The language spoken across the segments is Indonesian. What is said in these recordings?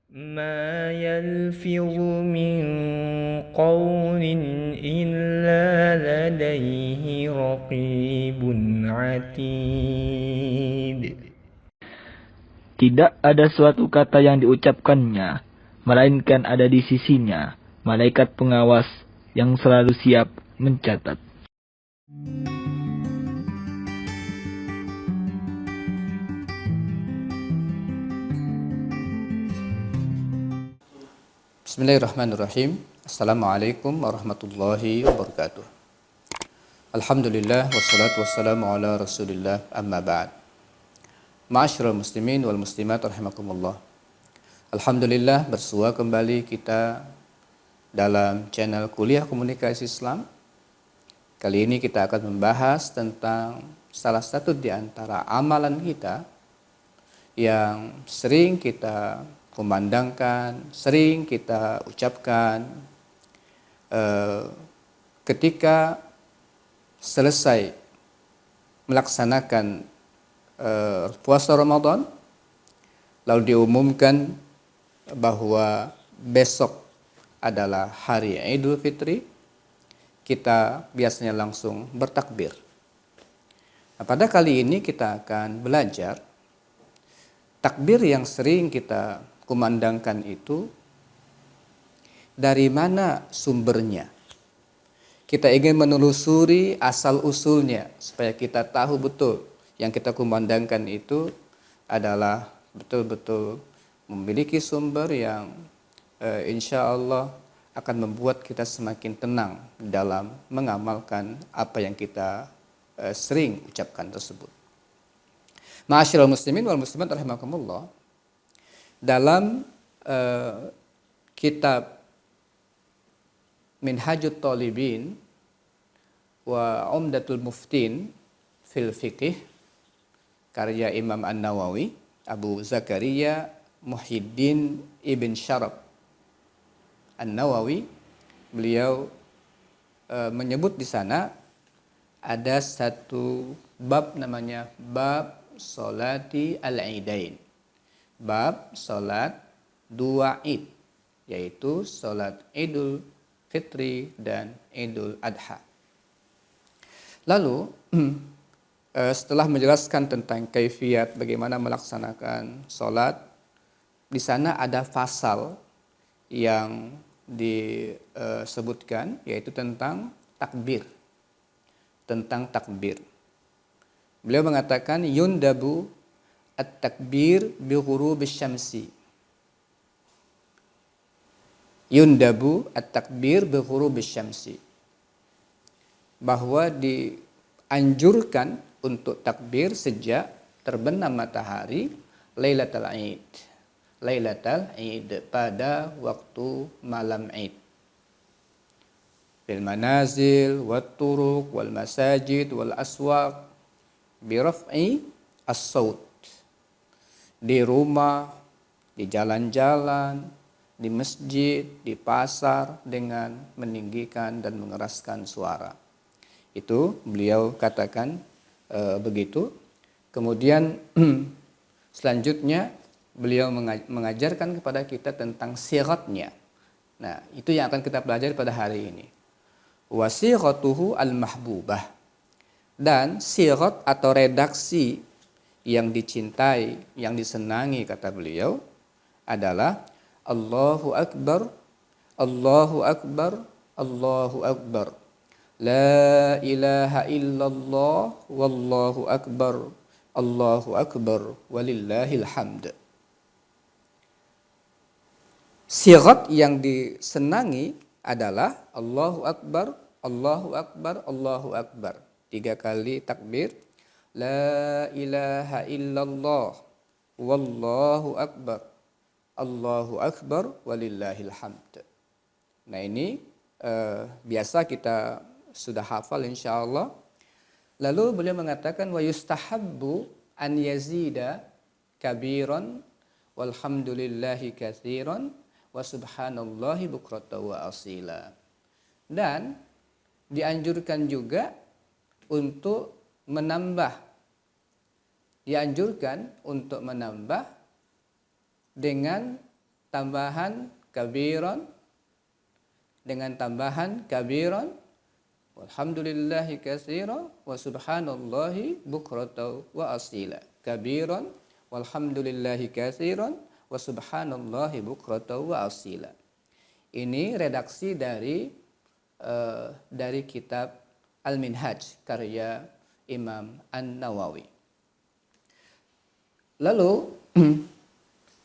ما يلفظ من قول إلا لديه رقيب عتيد. Tidak ada suatu kata yang diucapkannya, melainkan ada di sisinya malaikat pengawas yang selalu siap mencatat. Bismillahirrahmanirrahim. Assalamualaikum warahmatullahi wabarakatuh. Alhamdulillah wassalatu wassalamu ala Rasulillah amma ba'd. Ma'asyiral muslimin wal muslimat rahimakumullah. Alhamdulillah bersua kembali kita dalam channel Kuliah Komunikasi Islam. Kali ini kita akan membahas tentang salah satu di antara amalan kita yang sering kita kumandangkan, sering kita ucapkan ketika selesai melaksanakan puasa Ramadan, lalu diumumkan bahwa besok adalah hari Idul Fitri, kita biasanya langsung bertakbir. Nah, pada kali ini kita akan belajar takbir yang sering kita kumandangkan itu dari mana sumbernya. Kita ingin menelusuri asal-usulnya supaya kita tahu betul yang kita kumandangkan itu adalah betul-betul memiliki sumber yang insya Allah akan membuat kita semakin tenang dalam mengamalkan apa yang kita sering ucapkan tersebut. Ma'asyiral muslimin wal muslimat rahimakumullah. Dalam kitab Minhajut Talibin wa Umdatul Muftin fil Fiqih karya Imam An-Nawawi, Abu Zakaria Muhyiddin Ibn Syarab An-Nawawi, beliau menyebut di sana ada satu bab namanya bab Salati al-Idain. Bab salat dua Id, yaitu salat Idul Fitri dan Idul Adha. Lalu setelah menjelaskan tentang kaifiyat bagaimana melaksanakan salat, di sana ada fasal yang disebutkan yaitu tentang takbir. Tentang takbir. Beliau mengatakan yundabu at-takbir bi ghurubisy syamsi. Yundabu at-takbir bi ghurubisy syamsi. Bahwa dianjurkan untuk takbir sejak terbenam matahari Lailatul Id. Lailatul Id pada waktu malam Id. Fil manazil wat turuq wal masajid wal aswaq bi raf'i as-saut. Di rumah, di jalan-jalan, di masjid, di pasar dengan meninggikan dan mengeraskan suara. Itu beliau katakan begitu. Kemudian selanjutnya beliau mengajarkan kepada kita tentang siratnya. Nah, itu yang akan kita pelajari pada hari ini. Wasighatuhu al-mahbubah. Dan sirat atau redaksi yang dicintai, yang disenangi kata beliau adalah Allahu Akbar, Allahu Akbar, Allahu Akbar. La ilaha illallah, wallahu akbar, Allahu Akbar, walillahil hamd. Sirat yang disenangi adalah Allahu Akbar, Allahu Akbar, Allahu Akbar. 3 kali takbir. La ilaha illallah, wallahu akbar, Allahu akbar, walillahil hamd. Nah ini biasa kita sudah hafal insyaallah. Lalu beliau mengatakan wa yustahabbu an yazida kabiran walhamdulillahi katsiran wa subhanallahi bukratan wa asila. Dan dianjurkan juga untuk dianjurkan untuk menambah dengan tambahan kabiran dengan tambahan kabiran, walhamdulillahi katsiran wa subhanallahi bukratan wa asila. Kabiran walhamdulillahi katsiran wa subhanallahi bukratan wa asila. Ini redaksi dari kitab Al-Minhaj karya Imam An-Nawawi. Lalu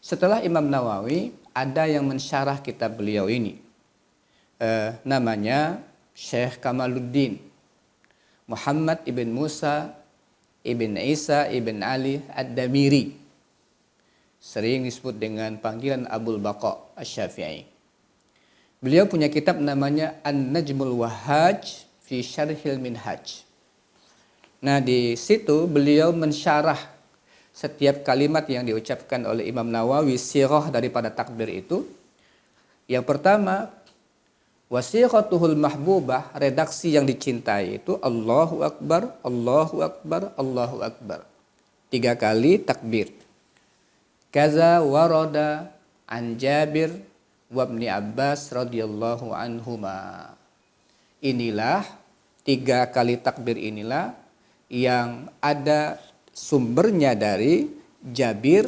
setelah Imam Nawawi ada yang mensyarah kitab beliau ini. Namanya Syekh Kamaluddin Muhammad ibn Musa ibn Isa ibn Ali Ad-Damiri, sering disebut dengan panggilan Abul Baqa Asy-Syafi'i. Beliau punya kitab namanya An-Najmul Wahhaj fi Syarhil Minhaj. Nah, di situ beliau mensyarah setiap kalimat yang diucapkan oleh Imam Nawawi, sirah daripada takbir itu. Yang pertama, wasiqatuhul mahbubah, redaksi yang dicintai itu Allahu Akbar, Allahu Akbar, Allahu Akbar. 3 kali takbir. Kaza warada an Jabir wa Ibni Abbas radhiyallahu anhuma. Inilah 3 kali takbir inilah yang ada sumbernya dari Jabir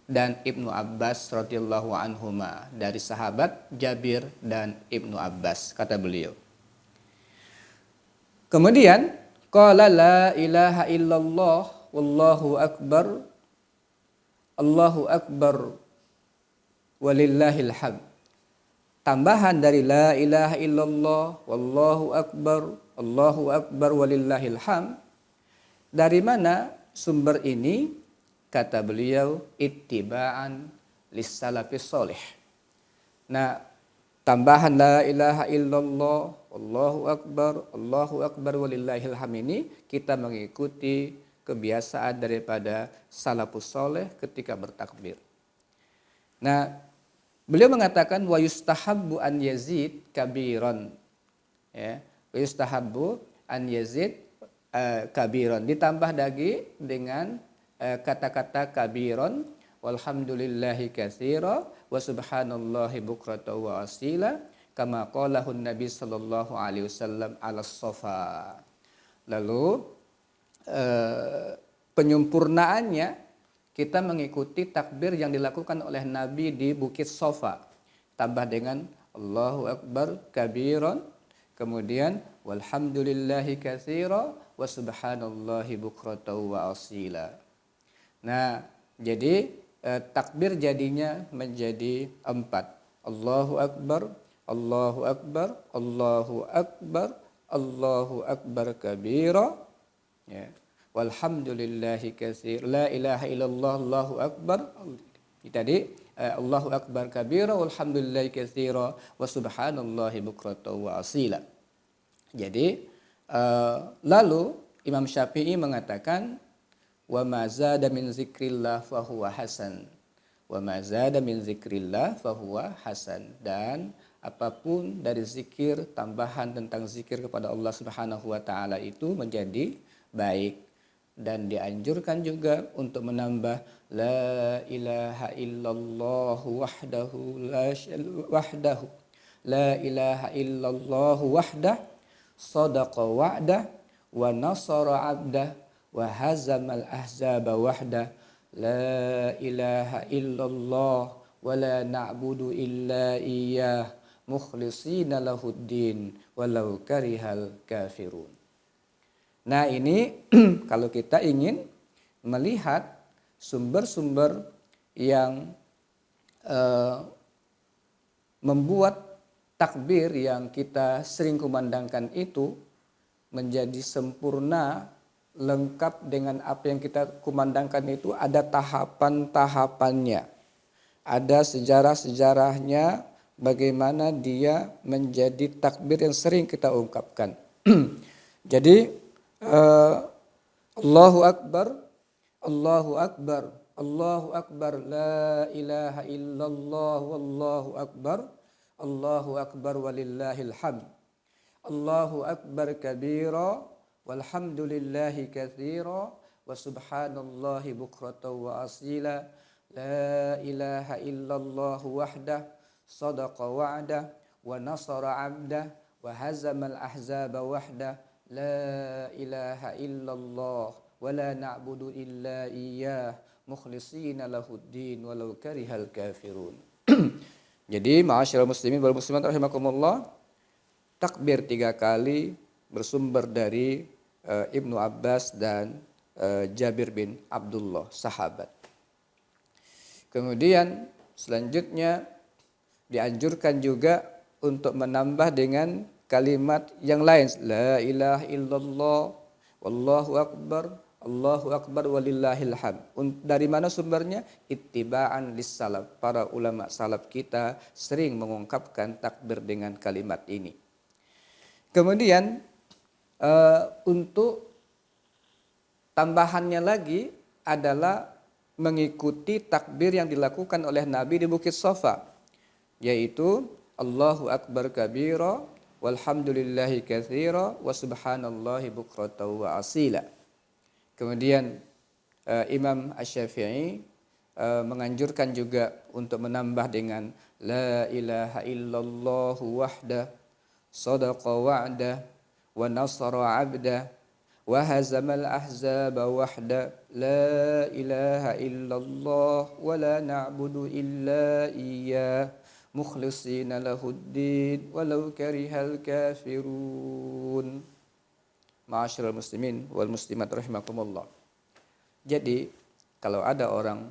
dan Ibnu Abbas radhiyallahu anhuma, dari sahabat Jabir dan Ibnu Abbas, kata beliau. Kemudian qala la ilaha illallah wallahu akbar, Allahu akbar walillahil hamd. Tambahan dari la ilaha illallah wallahu akbar, Allahu akbar walillahil hamd. Dari mana sumber ini? Kata beliau, ittiba'an lis-salafis sholih. Nah, tambahan la ilaha illallah, Allahu akbar walillahil hamd ini kita mengikuti kebiasaan daripada salafus sholih ketika bertakbir. Nah, beliau mengatakan wa yustahabbu an yazid kabiran. Ya, wa yustahabbu an yazid kabiran, ditambah lagi dengan kata-kata kabiron, walhamdulillahi katsira wa subhanallahi bukratan wa asila, kama qalahu Nabi sallallahu alaihi wasallam ala Safa. Lalu penyempurnaannya kita mengikuti takbir yang dilakukan oleh Nabi di Bukit Safa, tambah dengan Allahu Akbar kabiron, kemudian walhamdulillahi katsira wa subhanallahi bukratan wa asila. Nah, jadi takbir jadinya menjadi 4. Allahu Akbar, Allahu Akbar, Allahu Akbar, Allahu Akbar kabira. Ya. Walhamdulillahi katsir. La ilaha illallah, Allahu Akbar. Tadi Allahu Akbar kabira, walhamdulillahi katsira, wa subhanallahi bukratan wa asila. Jadi lalu Imam Syafi'i mengatakan wa ma zada min zikrillah fahuwa hasan. Wa ma zada min zikrillah fahuwa hasan. Dan apapun dari zikir, tambahan tentang zikir kepada Allah Subhanahu wa taala itu menjadi baik. Dan dianjurkan juga untuk menambah la ilaha illallah wahdahu la ilaha illallah wahdah sadaqa wa'dah wa nasara 'abdah wa hazamal ahzaba wahda la ilaha illallah wa la na'budu illa iyyah mukhlishina lahuddin walau karihal kafirun. Nah, ini kalau kita ingin melihat sumber-sumber yang membuat takbir yang kita sering kumandangkan itu menjadi sempurna, lengkap dengan apa yang kita kumandangkan itu, ada tahapan-tahapannya. Ada sejarah-sejarahnya bagaimana dia menjadi takbir yang sering kita ungkapkan. Jadi Allahu Akbar, Allahu Akbar, Allahu Akbar, la ilaha illallah, wallahu Akbar, Allahu Akbar walillahil hamd. Allahu Akbar kabira, walhamdulillahi katsira, wa subhanallahi bukratan wa asila, La ilaha illallah wahdah sadaqa wa'dah wa nasara 'abdah wa hazamal ahzaba wahdah. La ilaha illallah wa la na'budu illa iyyah mukhlishina lahuddin walau karihal kafirun. Jadi ma'asyiral muslimin wal muslimat rahimakumullah, takbir 3 kali bersumber dari Ibnu Abbas dan Jabir bin Abdullah, sahabat. Kemudian selanjutnya dianjurkan juga untuk menambah dengan kalimat yang lain. La ilaha illallah wallahu akbar walillahil hamd. Dari mana sumbernya? Ittiba'an lis salaf. Para ulama salaf kita sering mengungkapkan takbir dengan kalimat ini. Kemudian untuk tambahannya lagi adalah mengikuti takbir yang dilakukan oleh Nabi di Bukit Shafa, yaitu Allahu Akbar kabira walhamdulillahi katsira wa subhanallahi bukratan wa asila. Kemudian Imam Asy-Syafi'i menganjurkan juga untuk menambah dengan la ilaha illallah wahdah sadaqa wa'dah wa nasara 'abdah wa hazamal ahzaba wahda. La ilaha illallah wa la na'budu illa iyyah mukhlishina lahuddin walau karihal kafirun. Ma'asyiral muslimin wal muslimat rahimakumullah. Jadi kalau ada orang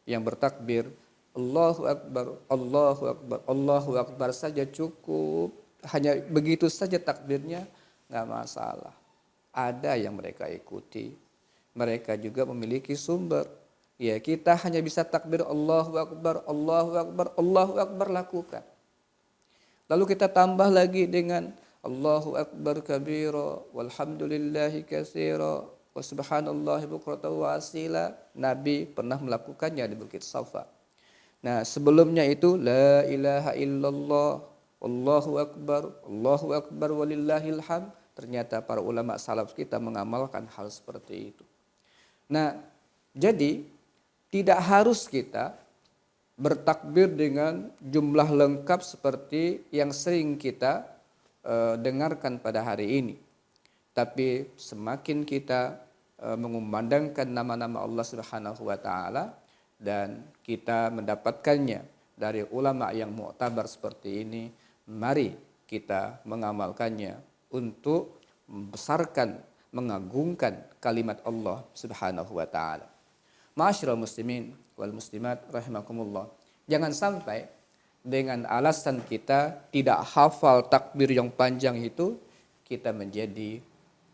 yang bertakbir Allahu akbar, Allahu akbar, Allahu akbar saja cukup, hanya begitu saja takbirnya, enggak masalah. Ada yang mereka ikuti, mereka juga memiliki sumber. Ya, kita hanya bisa takbir Allahu akbar, Allahu akbar, Allahu akbar, lakukan. Lalu kita tambah lagi dengan Allahu akbar kabira walhamdulillahi katsira wa subhanallahi bukratan wa asila. Nabi pernah melakukannya di Bukit Shafa. Nah, sebelumnya itu la ilaha illallah Allahu akbar walillahil hamd. Ternyata para ulama salaf kita mengamalkan hal seperti itu. Nah, jadi tidak harus kita bertakbir dengan jumlah lengkap seperti yang sering kita dengarkan pada hari ini. Tapi semakin kita mengumandangkan nama-nama Allah Subhanahu wa taala dan kita mendapatkannya dari ulama yang mu'tabar seperti ini, mari kita mengamalkannya untuk membesarkan, mengagungkan kalimat Allah Subhanahu wa taala. Ma'asyiral muslimin wal muslimat rahimakumullah. Jangan sampai dengan alasan kita tidak hafal takbir yang panjang itu, kita menjadi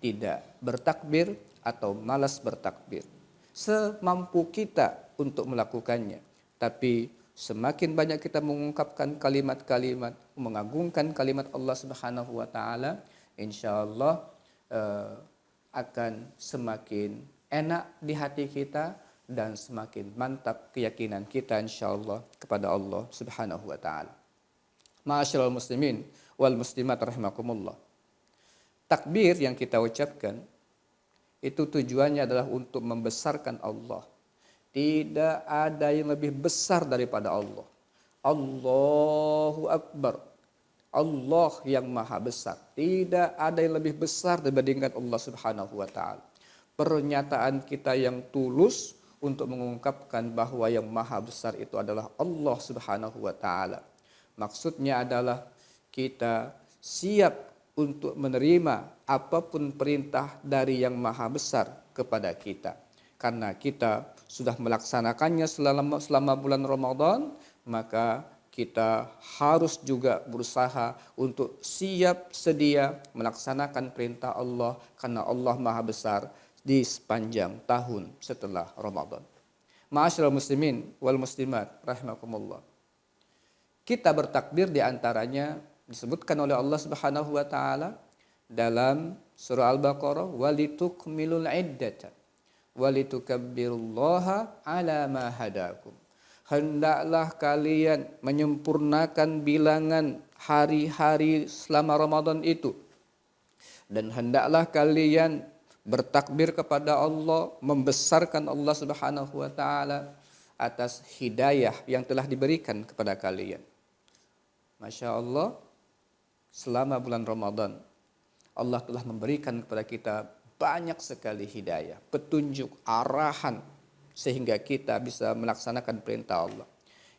tidak bertakbir atau malas bertakbir. Semampu kita untuk melakukannya, tapi semakin banyak kita mengungkapkan kalimat-kalimat, mengagungkan kalimat Allah Subhanahu wa taala, insyaallah akan semakin enak di hati kita dan semakin mantap keyakinan kita insyaallah kepada Allah Subhanahu wa taala. Ma'asyiral muslimin wal muslimat rahimakumullah. Takbir yang kita ucapkan itu tujuannya adalah untuk membesarkan Allah. Tidak ada yang lebih besar daripada Allah. Allahu akbar. Allah yang maha besar. Tidak ada yang lebih besar dibandingkan Allah Subhanahu wa taala. Pernyataan kita yang tulus untuk mengungkapkan bahwa yang maha besar itu adalah Allah Subhanahu wa taala. Maksudnya adalah kita siap untuk menerima apapun perintah dari yang maha besar kepada kita. Karena kita sudah melaksanakannya selama bulan Ramadan, maka kita harus juga berusaha untuk siap sedia melaksanakan perintah Allah karena Allah Maha Besar di sepanjang tahun setelah Ramadan. Ma'asyiral muslimin wal muslimat rahimakumullah. Kita bertakbir di antaranya disebutkan oleh Allah Subhanahu wa taala dalam surah Al-Baqarah, walitukmilul iddata walitukabbirullaha ala ma hadakum. Hendaklah kalian menyempurnakan bilangan hari-hari selama Ramadan itu. Dan hendaklah kalian bertakbir kepada Allah, membesarkan Allah Subhanahu wa taala atas hidayah yang telah diberikan kepada kalian. Masya Allah, selama bulan Ramadan, Allah telah memberikan kepada kita banyak sekali hidayah, petunjuk, arahan, sehingga kita bisa melaksanakan perintah Allah.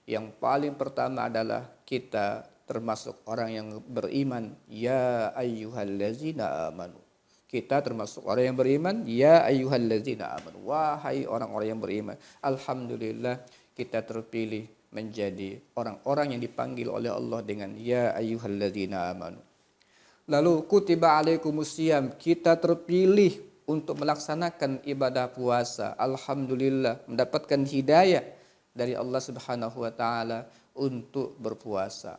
Yang paling pertama adalah kita termasuk orang yang beriman. Ya ayyuhallazina amanu. Kita termasuk orang yang beriman. Ya ayyuhallazina amanu. Wahai orang-orang yang beriman. Alhamdulillah kita terpilih menjadi orang-orang yang dipanggil oleh Allah dengan ya ayyuhallazina amanu. Lalu kutiba alaikumusiyam, kita terpilih untuk melaksanakan ibadah puasa. Alhamdulillah mendapatkan hidayah dari Allah Subhanahu wa taala untuk berpuasa.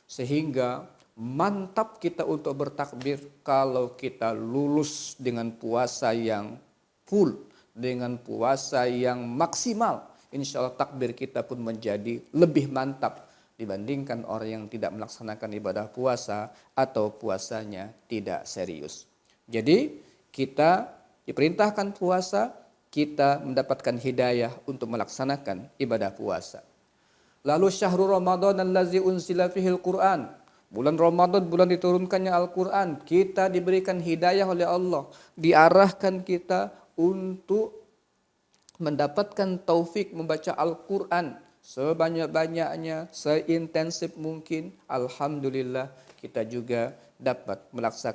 Sehingga mantap kita untuk bertakbir kalau kita lulus dengan puasa yang full, dengan puasa yang maksimal. Insya Allah takbir kita pun menjadi lebih mantap dibandingkan orang yang tidak melaksanakan ibadah puasa atau puasanya tidak serius. Jadi kita diperintahkan puasa, kita mendapatkan hidayah untuk melaksanakan ibadah puasa. Lalu syahrul Ramadan allazi unzila fihil Qur'an. Bulan Ramadan, bulan diturunkannya Al-Quran. Kita diberikan hidayah oleh Allah. Diarahkan kita untuk mendapatkan taufik membaca Al-Quran sebanyak-banyaknya, seintensif mungkin. Alhamdulillah kita juga dapat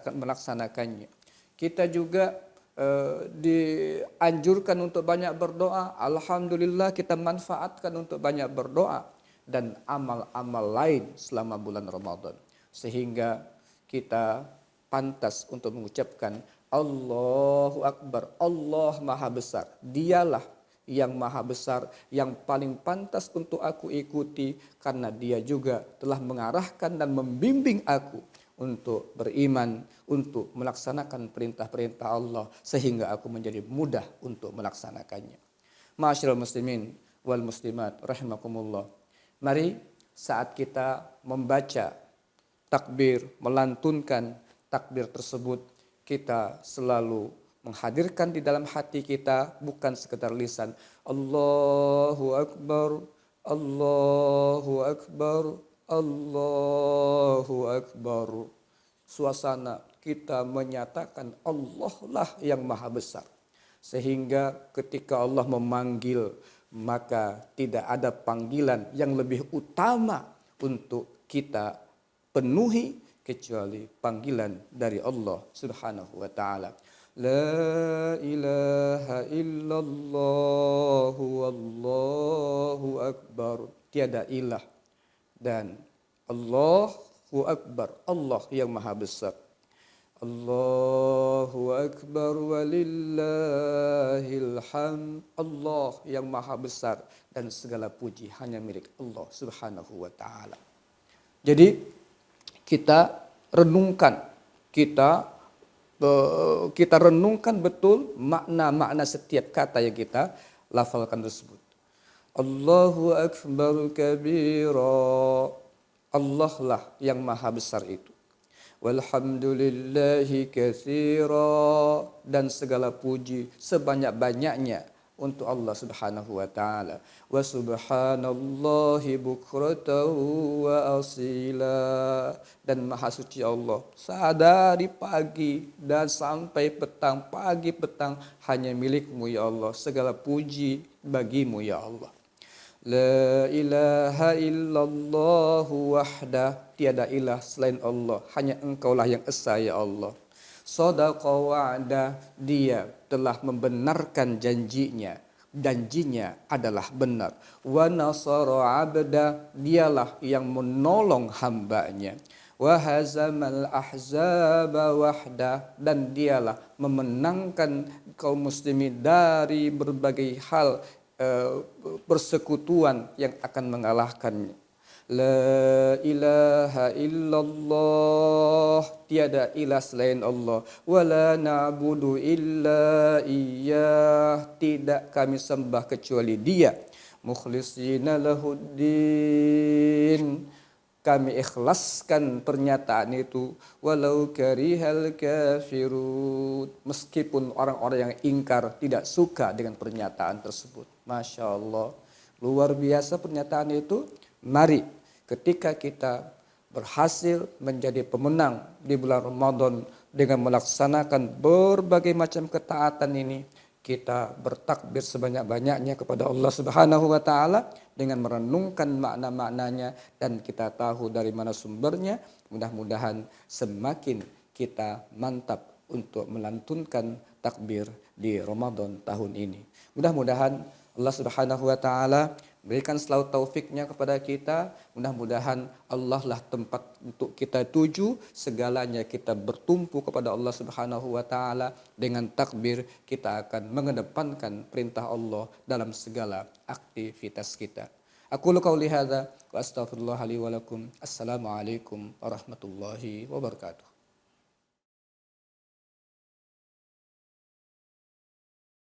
melaksanakannya. Kita juga dianjurkan untuk banyak berdoa. Alhamdulillah kita manfaatkan untuk banyak berdoa dan amal-amal lain selama bulan Ramadan, sehingga kita pantas untuk mengucapkan Allahu Akbar, Allah Maha Besar. Dialah yang Maha Besar, yang paling pantas untuk aku ikuti, karena Dia juga telah mengarahkan dan membimbing aku untuk beriman, untuk melaksanakan perintah-perintah Allah, sehingga aku menjadi mudah untuk melaksanakannya. Ma'asyiral muslimin wal muslimat rahimakumullah. Mari saat kita membaca takbir, melantunkan takbir tersebut, kita selalu menghadirkan di dalam hati kita, bukan sekedar lisan. Allahu Akbar, Allahu Akbar, Allahu Akbar. Suasana kita menyatakan Allah lah yang Maha Besar. Sehingga ketika Allah memanggil, maka tidak ada panggilan yang lebih utama untuk kita penuhi kecuali panggilan dari Allah Subhanahu wa taala. La ilaha illallah wallahu akbar. Tiada ilah dan Allahu Akbar, Allah yang Maha Besar. Allahu Akbar walillahil hamd. Allah yang Maha Besar dan segala puji hanya milik Allah Subhanahu wa taala. Jadi kita renungkan, kita renungkan betul makna-makna setiap kata yang kita lafalkan tersebut. Allahu Akbar kabira. Allah lah yang Maha Besar itu. Walhamdulillahi katsira, dan segala puji sebanyak-banyaknya untuk Allah Subhanahu wa taala. Wa subhanallahi bukratan wa asila, dan maha suci Allah dari pagi dan sampai petang, pagi petang hanya milik-Mu ya Allah. Segala puji bagimu ya Allah. La ilaha illallah wahdah. Tiada ilah selain Allah, hanya Engkaulah yang esa ya Allah. Shadaqa wa'dah. Dia telah membenarkan janjinya, janjinya adalah benar. Wa nasara abda. Dialah yang menolong hambanya. Wa hazamal ahzaba wahdah. Dan dialah memenangkan kaum muslimin dari berbagai hal persekutuan yang akan mengalahkannya. La ilaha illallah. Tiada ilah selain Allah. Wala na'budu illa iyyah. Tidak kami sembah kecuali Dia. Mukhlisina lahuddin. Kami ikhlaskan pernyataan itu. Walau karihal kafirun. Meskipun orang-orang yang ingkar tidak suka dengan pernyataan tersebut. Masya Allah. Luar biasa pernyataan itu. Mari ketika kita berhasil menjadi pemenang di bulan Ramadan dengan melaksanakan berbagai macam ketaatan ini, kita bertakbir sebanyak-banyaknya kepada Allah Subhanahu wa taala dengan merenungkan makna-maknanya dan kita tahu dari mana sumbernya. Mudah-mudahan semakin kita mantap untuk melantunkan takbir di Ramadan tahun ini. Mudah-mudahan Allah Subhanahu wa taala berikan selalu taufiknya kepada kita. Mudah-mudahan Allah lah tempat untuk kita tuju. Segalanya kita bertumpu kepada Allah Subhanahu wa taala. Dengan takbir kita akan mengedepankan perintah Allah dalam segala aktivitas kita. Aku qauli hadza wa astaghfirullah li wa lakum. Assalamualaikum warahmatullahi wabarakatuh.